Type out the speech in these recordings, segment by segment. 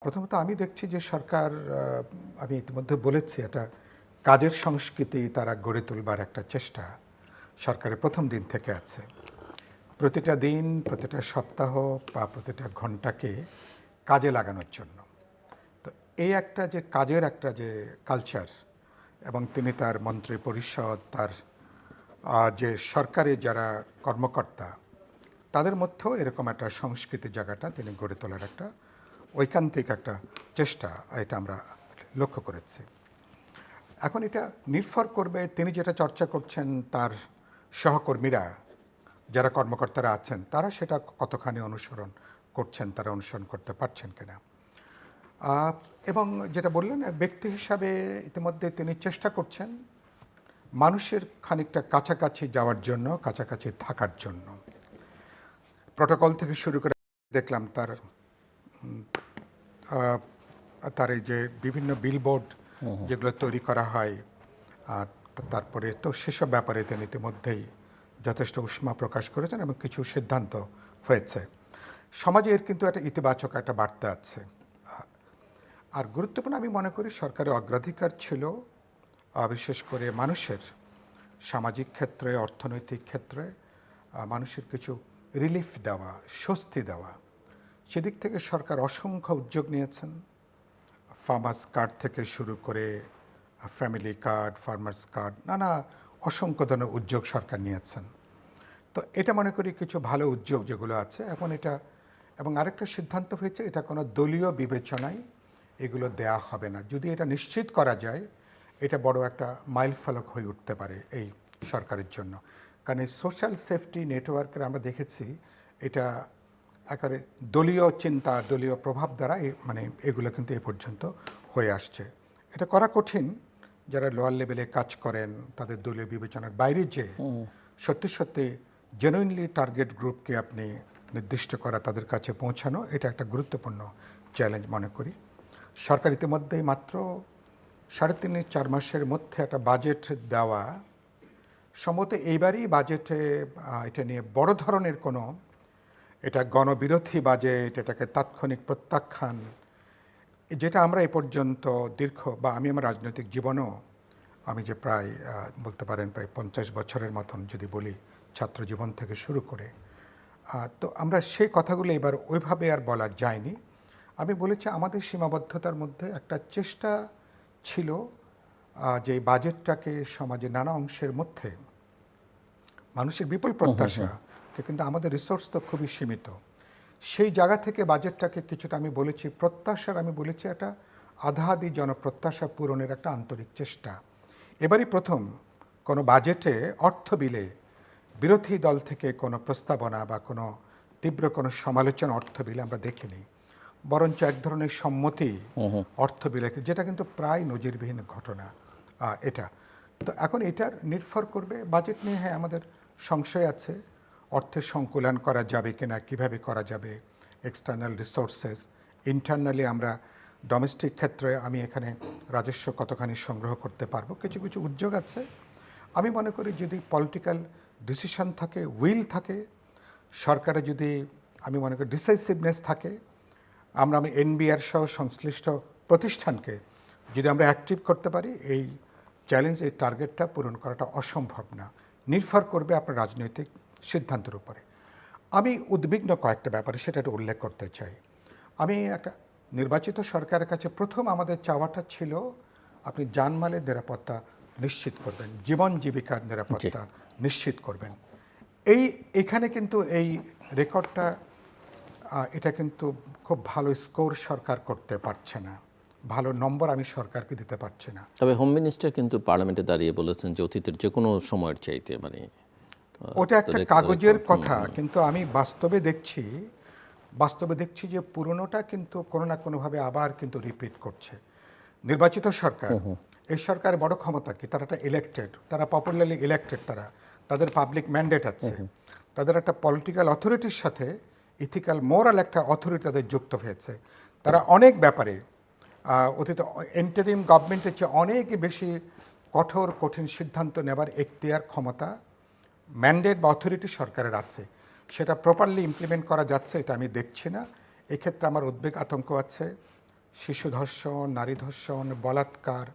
প্রথমত আমি দেখছি যে সরকার, আমি ইতিমধ্যে বলেছি, একটা কাজের সংস্কৃতি তারা গড়ে তুলবার একটা চেষ্টা সরকারের প্রথম দিন থেকে আছে। প্রতিটা দিন, প্রতিটা সপ্তাহ বা প্রতিটা ঘন্টাকে কাজে লাগানোর জন্য। তো এই একটা যে কাজের একটা যে কালচার, এবং তিনি তার মন্ত্রী পরিষদ, তার যে সরকারের যারা কর্মকর্তা, তাদের মধ্যেও এরকম একটা সংস্কৃতি জায়গাটা তিনি গড়ে তোলার একটা ঐকান্তিক একটা চেষ্টা, এটা আমরা লক্ষ্য করেছি। এখন এটা নির্ভর করবে তিনি যেটা চর্চা করছেন, তার সহকর্মীরা যারা কর্মকর্তারা আছেন তারা সেটা কতখানি অনুসরণ করছেন, তারা অনুসরণ করতে পারছেন কিনা। এবং যেটা বললেন, ব্যক্তি হিসাবে ইতিমধ্যে তিনি চেষ্টা করছেন মানুষের খানিকটা কাছাকাছি যাওয়ার জন্য, কাছাকাছি থাকার জন্য। প্রটোকল থেকে শুরু করে দেখলাম তার এই যে বিভিন্ন বিলবোর্ড যেগুলো তৈরি করা হয়, তারপরে তো সেসব ব্যাপারে তিনি ইতিমধ্যেই যথেষ্ট উষ্মা প্রকাশ করেছেন এবং কিছু সিদ্ধান্ত হয়েছে। সমাজে এর কিন্তু একটা ইতিবাচক একটা বার্তা আছে। আর গুরুত্বপূর্ণ আমি মনে করি সরকারের অগ্রাধিকার ছিল বিশেষ করে মানুষের সামাজিক ক্ষেত্রে, অর্থনৈতিক ক্ষেত্রে মানুষের কিছু রিলিফ দেওয়া, স্বস্তি দেওয়া। সেদিক থেকে সরকার অসংখ্য উদ্যোগ নিয়েছেন। ফার্মার্স কার্ড থেকে শুরু করে ফ্যামিলি কার্ড, ফার্মার্স কার্ড, নানা অসংখ্য ধরনের উদ্যোগ সরকার নিয়েছেন। তো এটা মনে করি কিছু ভালো উদ্যোগ যেগুলো আছে এখন এটা। এবং আরেকটা সিদ্ধান্ত হয়েছে, এটা কোনো দলীয় বিবেচনায় এগুলো দেয়া হবে না। যদি এটা নিশ্চিত করা যায়, এটা বড় একটা মাইলফলক হয়ে উঠতে পারে এই সরকারের জন্য। কারণ এই সোশ্যাল সেফটি নেটওয়ার্কের আমরা দেখেছি এটা একেবারে দলীয় চিন্তা, দলীয় প্রভাব দ্বারা মানে এগুলো কিন্তু এ পর্যন্ত হয়ে আসছে। এটা করা কঠিন যারা লোয়ার লেভেলে কাজ করেন, তাদের দলীয় বিবেচনার বাইরে যে সত্যি সত্যি জেনুইনলি টার্গেট গ্রুপকে আপনি নির্দিষ্ট করা, তাদের কাছে পৌঁছানো, এটা একটা গুরুত্বপূর্ণ চ্যালেঞ্জ মনে করি। সরকার ইতিমধ্যেই মাত্র 3.5-4 মাসের মধ্যে একটা বাজেট দেওয়া, সম্ভবত এইবারই বাজেটে এটা নিয়ে বড় ধরনের কোনো, এটা গণবিরোধী বাজেট, এটাকে তাৎক্ষণিক প্রত্যাখ্যান, যেটা আমরা এ পর্যন্ত দীর্ঘ বা আমি আমার রাজনৈতিক জীবনও, আমি যে প্রায় বলতে পারেন প্রায় 50 বছরের মতন যদি বলি, ছাত্র জীবন থেকে শুরু করে, তো আমরা সেই কথাগুলো এবার ওইভাবে আর বলা যায়নি। আমি বলেছি আমাদের সীমাবদ্ধতার মধ্যে একটা চেষ্টা ছিল যে বাজেটটাকে সমাজে নানা অংশের মধ্যে মানুষের বিপুল প্রত্যাশা, কিন্তু আমাদের রিসোর্স তো খুবই সীমিত, সেই জায়গা থেকে বাজেটটাকে কিছুটা আমি বলেছি প্রত্যাশার, আমি বলেছি একটা আধা আধি জনপ্রত্যাশা পূরণের একটা আন্তরিক চেষ্টা। এবারই প্রথম কোনো বাজেটে অর্থ বিলে বিরোধী দল থেকে কোনো প্রস্তাবনা বা কোনো তীব্র কোনো সমালোচনা অর্থ বিলে আমরা দেখিনি, বরঞ্চ এক ধরনের সম্মতি অর্থ বিলে, যেটা কিন্তু প্রায় নজিরবিহীন ঘটনা এটা। তো এখন এটার নির্ভর করবে বাজেট নিয়ে। হ্যাঁ, আমাদের সংশয় আছে, অর্থের সংকুলন করা যাবে কিনা, কিভাবে করা যাবে, এক্সটার্নাল রিসোর্সেস, ইন্টারনালি আমরা ডোমেস্টিক ক্ষেত্রে আমি এখানে রাজস্ব কতখানি সংগ্রহ করতে পারবো, কিছু কিছু উদ্যোগ আছে। আমি মনে করি যদি পলিটিক্যাল ডিসিশন থাকে, উইল থাকে, সরকারে যদি আমি মনে করি ডিসাইসিভনেস থাকে, আমি এনবিআর সহ সংশ্লিষ্ট প্রতিষ্ঠানকে যদি আমরা অ্যাক্টিভ করতে পারি, এই চ্যালেঞ্জ, এই টার্গেটটা পূরণ করাটা অসম্ভব না। নির্ভর করবে আপনার রাজনৈতিক সিদ্ধান্তের উপরে। আমি উদ্বিগ্ন কয়েকটা ব্যাপারে, সেটা একটু উল্লেখ করতে চাই। আমি একটা নির্বাচিত সরকারের কাছে প্রথম আমাদের চাওয়াটা ছিল আপনি জানমালের নিরাপত্তা নিশ্চিত করবেন, জীবন জীবিকার নিরাপত্তা নিশ্চিত করবেন। এখানে কিন্তু এই রেকর্ডটা, এটা কিন্তু খুব ভালো স্কোর সরকার করতে পারছে না, ভালো নম্বর আমি সরকারকে দিতে পারছি না। তবে হোম মিনিস্টার কিন্তু পার্লামেন্টে দাঁড়িয়ে বলেছেন যে অতীতের যে কোনো সময়ের চাইতে মানে ওটা একটা কাগজের কথা, কিন্তু আমি বাস্তবে দেখছি যে পুরনোটা কিন্তু কোনো না কোনোভাবে আবার কিন্তু রিপিট করছে। নির্বাচিত সরকার, এই সরকারের বড় ক্ষমতা কি, তারা একটা ইলেক্টেড, তারা পপুলারলি ইলেক্টেড, তাদের পাবলিক ম্যান্ডেট আছে, তাদের একটা পলিটিক্যাল অথরিটির সাথে ইথিক্যাল মোরাল একটা অথরিটি তাদের যুক্ত হয়েছে। তারা অনেক ব্যাপারে অতীত ইন্টারিম গভর্নমেন্টের চেয়ে অনেক বেশি কঠোর কঠিন সিদ্ধান্ত নেবার এখতিয়ার, ক্ষমতা, ম্যান্ডেট বা অথরিটি সরকারের আছে। সেটা প্রপারলি ইমপ্লিমেন্ট করা যাচ্ছে এটা আমি দেখছি না। এক্ষেত্রে আমার উদ্বেগ, আতঙ্ক আছে। শিশু ধর্ষণ, নারী ধর্ষণ, বলাৎকার,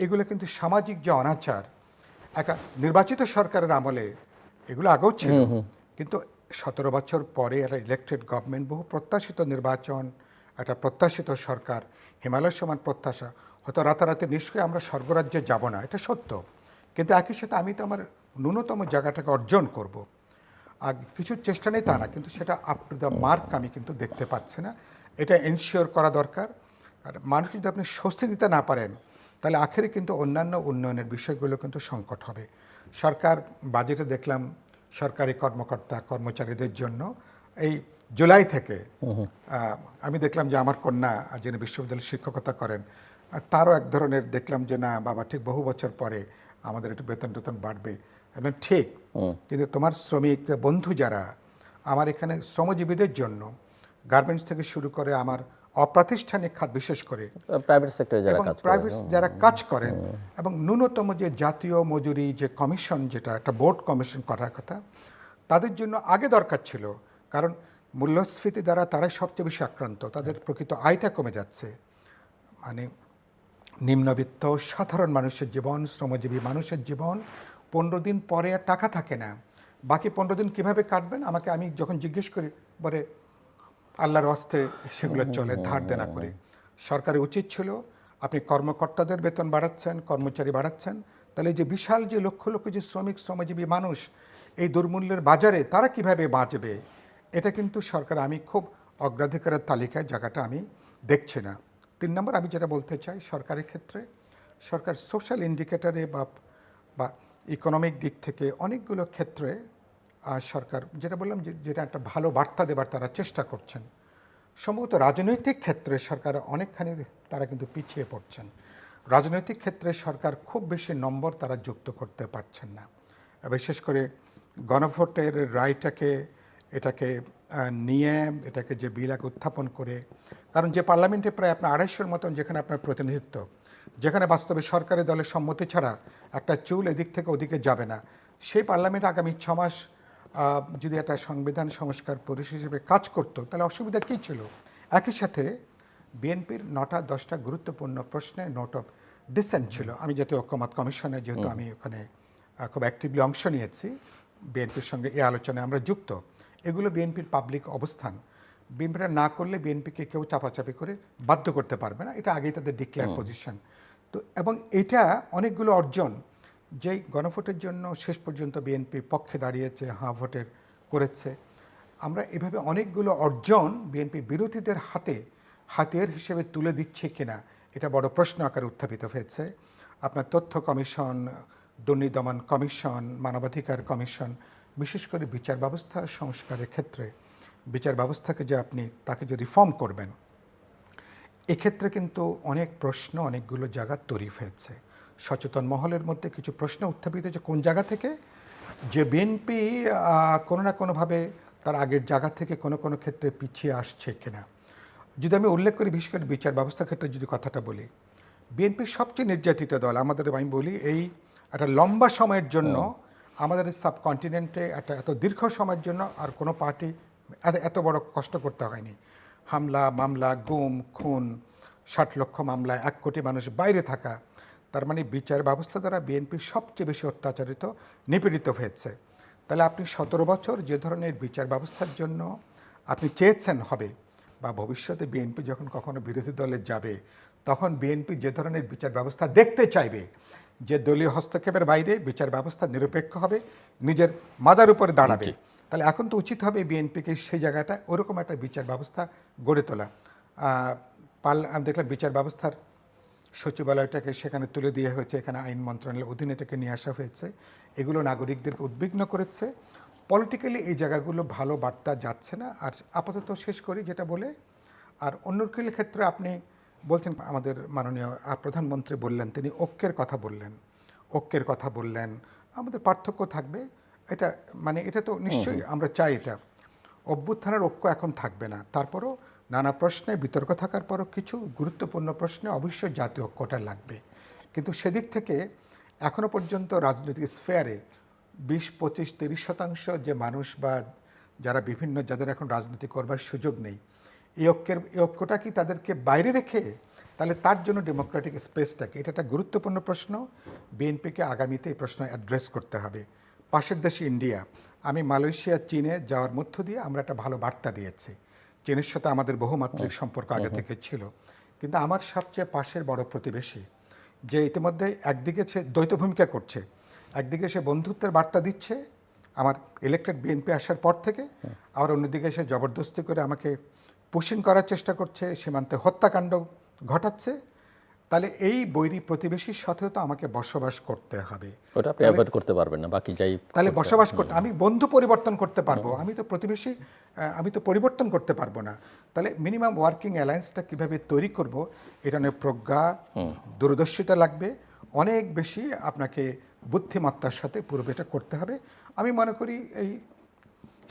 এগুলো কিন্তু সামাজিক যে অনাচার, একটা নির্বাচিত সরকারের আমলে এগুলো আগেও ছিল, কিন্তু 17 বছর পরে একটা ইলেকটেড গভর্নমেন্ট, বহু প্রত্যাশিত নির্বাচন, একটা প্রত্যাশিত সরকার, হিমালয় সমান প্রত্যাশা, হয়তো রাতারাতি নিশ্চয়ই আমরা স্বর্গরাজ্যে যাব না, এটা সত্য, কিন্তু একই সাথে আমি তো আমার ন্যূনতম জায়গাটাকে অর্জন করব। আর কিছু চেষ্টা নেই তা না, কিন্তু সেটা আপ টু দ্য মার্ক আমি কিন্তু দেখতে পাচ্ছি না। এটা এনশিওর করা দরকার। আর মানুষ যদি আপনি স্বস্তি দিতে না পারেন, তাহলে আখেরে কিন্তু অন্যান্য উন্নয়নের বিষয়গুলো কিন্তু সংকট হবে। সরকার বাজেটে দেখলাম সরকারি কর্মকর্তা কর্মচারীদের জন্য এই জুলাই থেকে আমি দেখলাম যে আমার কন্যা যিনি বিশ্ববিদ্যালয়ে শিক্ষকতা করেন, তারও এক ধরনের দেখলাম যে না বাবা, ঠিক বহু বছর পরে আমাদের একটু বেতন টেতন বাড়বে। এবং ঠিক, কিন্তু তোমার শ্রমিক বন্ধু যারা আমার এখানে শ্রমজীবীদের জন্য গার্মেন্টস থেকে শুরু করে আমার অপ্রাতিষ্ঠানিক খাত, বিশেষ করে প্রাইভেট সেক্টরে যারা কাজ করেন, প্রাইভেট যারা কাজ করেন, এবং ন্যূনতম যে জাতীয় মজুরি যে কমিশন, যেটা একটা বোর্ড কমিশন করার কথা, তাদের জন্য আগে দরকার ছিল। কারণ মূল্যস্ফীতি দ্বারা তারাই সবচেয়ে বেশি আক্রান্ত, তাদের প্রকৃত আয়টা কমে যাচ্ছে। মানে নিম্নবিত্ত সাধারণ মানুষের জীবন, শ্রমজীবী মানুষের জীবন, 15 দিন পরে আর টাকা থাকে না, বাকি 15 দিন কিভাবে কাটবেন আমাকে, আমি যখন জিজ্ঞেস করি বলে আল্লাহর ওয়াস্তে সেগুলো চলে ধার দেনা করে। সরকারের উচিত ছিল, আপনি কর্মকর্তাদের বেতন বাড়াচ্ছেন, কর্মচারী বাড়াচ্ছেন, তাহলে যে বিশাল যে লক্ষ লক্ষ যে শ্রমিক শ্রমজীবী মানুষ এই দুর্মূল্যের বাজারে তারা কিভাবে বাঁচবে, এটা কিন্তু সরকার, আমি খুব অগ্রাধিকারের তালিকায় জায়গাটা আমি দেখছি না। 3 নম্বর আমি যেটা বলতে চাই, সরকারের ক্ষেত্রে সরকার সোশ্যাল ইন্ডিকেটরে বা ইকোনমিক দিক থেকে অনেকগুলো ক্ষেত্রে সরকার, যেটা বললাম যেটা একটা ভালো বার্তা দেবার তারা চেষ্টা করছেন। সম্ভবত রাজনৈতিক ক্ষেত্রে সরকার অনেকখানি তারা কিন্তু পিছিয়ে পড়ছেন। রাজনৈতিক ক্ষেত্রে সরকার খুব বেশি নম্বর তারা যুক্ত করতে পারছেন না, বিশেষ করে গণভোটের রায়টাকে এটাকে নিয়ে এটাকে যে বিল উত্থাপন করে, কারণ যে পার্লামেন্টে প্রায় আপনার 250-র মতন যেখানে আপনার প্রতিনিধিত্ব, যেখানে বাস্তবে সরকারি দলের সম্মতি ছাড়া একটা চুল এদিক থেকে ওদিকে যাবে না, সেই পার্লামেন্ট আগামী 6 মাস যদি একটা সংবিধান সংস্কার পরিষদ হিসেবে কাজ করতো, তাহলে অসুবিধা কী ছিল? একই সাথে বিএনপির 9টা-10টা গুরুত্বপূর্ণ প্রশ্নে নোট অফ ডিসেন্ট ছিল। আমি জাতীয় ঐক্যমত কমিশনে, যেহেতু আমি ওখানে খুব অ্যাক্টিভলি অংশ নিয়েছি, বিএনপির সঙ্গে এই আলোচনায় আমরা যুক্ত, এগুলো বিএনপির পাবলিক অবস্থান। বিএনপিটা না করলে বিএনপিকে কেউ চাপাচাপি করে বাধ্য করতে পারবে না, এটা আগেই তাদের ডিক্লেয়ার পজিশন। তো এবং এটা অনেকগুলো অর্জন, যেই গণভোটের জন্য শেষ পর্যন্ত বিএনপি পক্ষে দাঁড়িয়েছে, হ্যাঁ ভোটের করেছে। আমরা এভাবে অনেকগুলো অর্জন বিএনপি বিরোধীদের হাতিয়ার হিসেবে তুলে দিচ্ছে কিনা, এটা বড় প্রশ্ন আকারে উত্থাপিত হয়েছে। আপনার তথ্য কমিশন, দুর্নীতি দমন কমিশন, মানবাধিকার কমিশন, বিশেষ করে বিচার ব্যবস্থা সংস্কারের ক্ষেত্রে বিচার ব্যবস্থাকে যে আপনি তাকে যে রিফর্ম করবেন, এক্ষেত্রে কিন্তু অনেক প্রশ্ন, অনেকগুলো জায়গা তৈরি হয়েছে। সচেতন মহলের মধ্যে কিছু প্রশ্ন উত্থাপিত হয়েছে, কোন জায়গা থেকে, যে বিএনপি কোনো না কোনোভাবে তার আগের জায়গা থেকে কোনো ক্ষেত্রে পিছিয়ে আসছে কিনা। যদি আমি উল্লেখ করি, বিশেষ করে বিচার ব্যবস্থার ক্ষেত্রে যদি কথাটা বলি, বিএনপি সবচেয়ে নির্যাতিত দল। আমাদের আমি বলি এই একটা লম্বা সময়ের জন্য আমাদের সাবকন্টিনেন্টে একটা এত দীর্ঘ সময়ের জন্য আর কোনো পার্টি এত বড় কষ্ট করতে হয়নি। হামলা, মামলা, গুম, খুন, 60 লক্ষ মামলায় 1 কোটি মানুষ বাইরে থাকা, তার মানে বিচার ব্যবস্থা দ্বারা বিএনপি সবচেয়ে বেশি অত্যাচারিত, নিপীড়িত হয়েছে। তাহলে আপনি 17 বছর যে ধরনের বিচার ব্যবস্থার জন্য আপনি চেয়েছেন হবে, বা ভবিষ্যতে বিএনপি যখন কখনো বিরোধী দলে যাবে, তখন বিএনপি যে ধরনের বিচার ব্যবস্থা দেখতে চাইবে, যে দলীয় হস্তক্ষেপের বাইরে বিচার ব্যবস্থা নিরপেক্ষ হবে, নিজের মাজার উপরে দাঁড়াবে, তাহলে এখন তো উচিত হবে বিএনপিকে সেই জায়গাটা ওরকম একটা বিচার ব্যবস্থা গড়ে তোলা। আমি দেখলাম বিচার ব্যবস্থার সচিবালয়টাকে সেখানে তুলে দেওয়া হয়েছে, এখানে আইন মন্ত্রণালয়ের অধীনে এটাকে নিয়ে আসা হয়েছে। এগুলো নাগরিকদেরকে উদ্বিগ্ন করেছে। পলিটিক্যালি এই জায়গাগুলো ভালো বার্তা যাচ্ছে না। আর আপাতত শেষ করি যেটা বলে, আর অন্যগুলির ক্ষেত্রে আপনি বলছেন, আমাদের মাননীয় প্রধানমন্ত্রী বললেন, তিনি ঐক্যের কথা বললেন, আমাদের পার্থক্য থাকবে, এটা মানে এটা তো নিশ্চয়ই আমরা চাই, এটা অভ্যুত্থানের ঐক্য এখন থাকবে না। তারপরও নানা প্রশ্নে বিতর্ক থাকার পরও কিছু গুরুত্বপূর্ণ প্রশ্নে অবশ্যই জাতীয় ঐক্যটা লাগবে। কিন্তু সেদিক থেকে এখনো পর্যন্ত রাজনৈতিক স্ফেয়ারে 20, 25, 30% যে মানুষ বা যারা যাদের এখন রাজনীতি করবার সুযোগ নেই, এই ঐক্যটা কি তাদেরকে বাইরে রেখে, তাহলে তার জন্য ডেমোক্রেটিক স্পেসটাকে, এটা একটা গুরুত্বপূর্ণ প্রশ্ন। বিএনপিকে আগামীতে এই প্রশ্ন অ্যাড্রেস করতে হবে। পাশের দেশে ইন্ডিয়া, আমি মালয়েশিয়া চীনে যাওয়ার মধ্য দিয়ে আমরা একটা ভালো বার্তা দিয়েছি। চীনের সাথে আমাদের বহুমাত্রিক সম্পর্ক আগে থেকে ছিল, কিন্তু আমার সবচেয়ে পাশের বড় প্রতিবেশী যে ইতিমধ্যে একদিকে সে দ্বৈত ভূমিকা করছে, একদিকে সে বন্ধুত্বের বার্তা দিচ্ছে আমার ইলেক্টেড বিএনপি আসার পর থেকে, আর অন্যদিকে সে জবরদস্তি করে আমাকে পুশিং করার চেষ্টা করছে, সীমান্তে হত্যাকাণ্ড ঘটাচ্ছে। তাহলে এই বৈরী প্রতিবেশীর সাথেও তো আমাকে বসবাস করতে হবে। ওটা আপনি অ্যাভয়েড করতে পারবেন না, বাকি যাই তাহলে বসবাস করতে আমি বন্ধু পরিবর্তন করতে পারবো, আমি তো প্রতিবেশী আমি তো পরিবর্তন করতে পারবো না। তাহলে মিনিমাম ওয়ার্কিং অ্যালায়েন্সটা কীভাবে তৈরি করব, এটা নিয়ে প্রজ্ঞা, দূরদর্শিতা লাগবে, অনেক বেশি আপনাকে বুদ্ধিমত্তার সাথে পূর্বে এটা করতে হবে। আমি মনে করি এই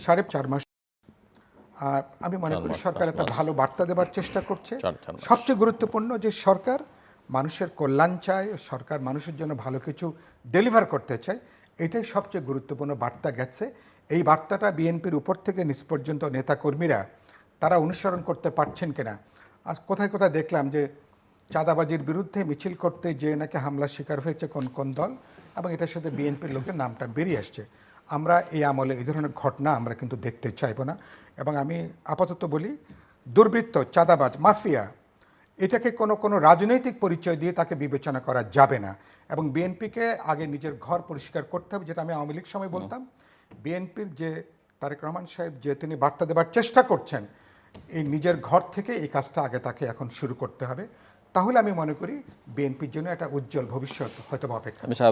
4.5 মাস আমি মনে করি সরকার একটা ভালো বার্তা দেওয়ার চেষ্টা করছে। সবচেয়ে গুরুত্বপূর্ণ যে সরকার মানুষের কল্যাণ চায়, সরকার মানুষের জন্য ভালো কিছু ডেলিভার করতে চায়, এটাই সবচেয়ে গুরুত্বপূর্ণ বার্তা গেছে। এই বার্তাটা বিএনপির উপর থেকে নিচ পর্যন্ত নেতাকর্মীরা তারা অনুসরণ করতে পারছেন কিনা। আজ কোথায় কোথায় দেখলাম যে চাঁদাবাজির বিরুদ্ধে মিছিল করতে যে নাকি হামলার শিকার হয়েছে কোন কোন দল, এবং এটার সাথে বিএনপির লোকের নামটা বেরিয়ে আসছে। আমরা এই আমলে এই ধরনের ঘটনা আমরা কিন্তু দেখতে চাইব না। এবং আমি আপাতত বলি, দুর্বৃত্ত, চাঁদাবাজ, মাফিয়া, এটাকে কোনো রাজনৈতিক পরিচয় দিয়ে তাকে বিবেচনা করা যাবে না। এবং বিএনপিকে আগে নিজের ঘর পরিষ্কার করতে হবে, যেটা আমি আওয়ামী লীগ সময় বলতাম। বিএনপির যে তারেক রহমান সাহেব যে তিনি বার্তা দেওয়ার চেষ্টা করছেন, এই নিজের ঘর থেকে এই কাজটা আগে তাকে এখন শুরু করতে হবে। তাহলে আমি মনে করি বিএনপির জন্য একটা উজ্জ্বল ভবিষ্যৎ হয়তো অপেক্ষা।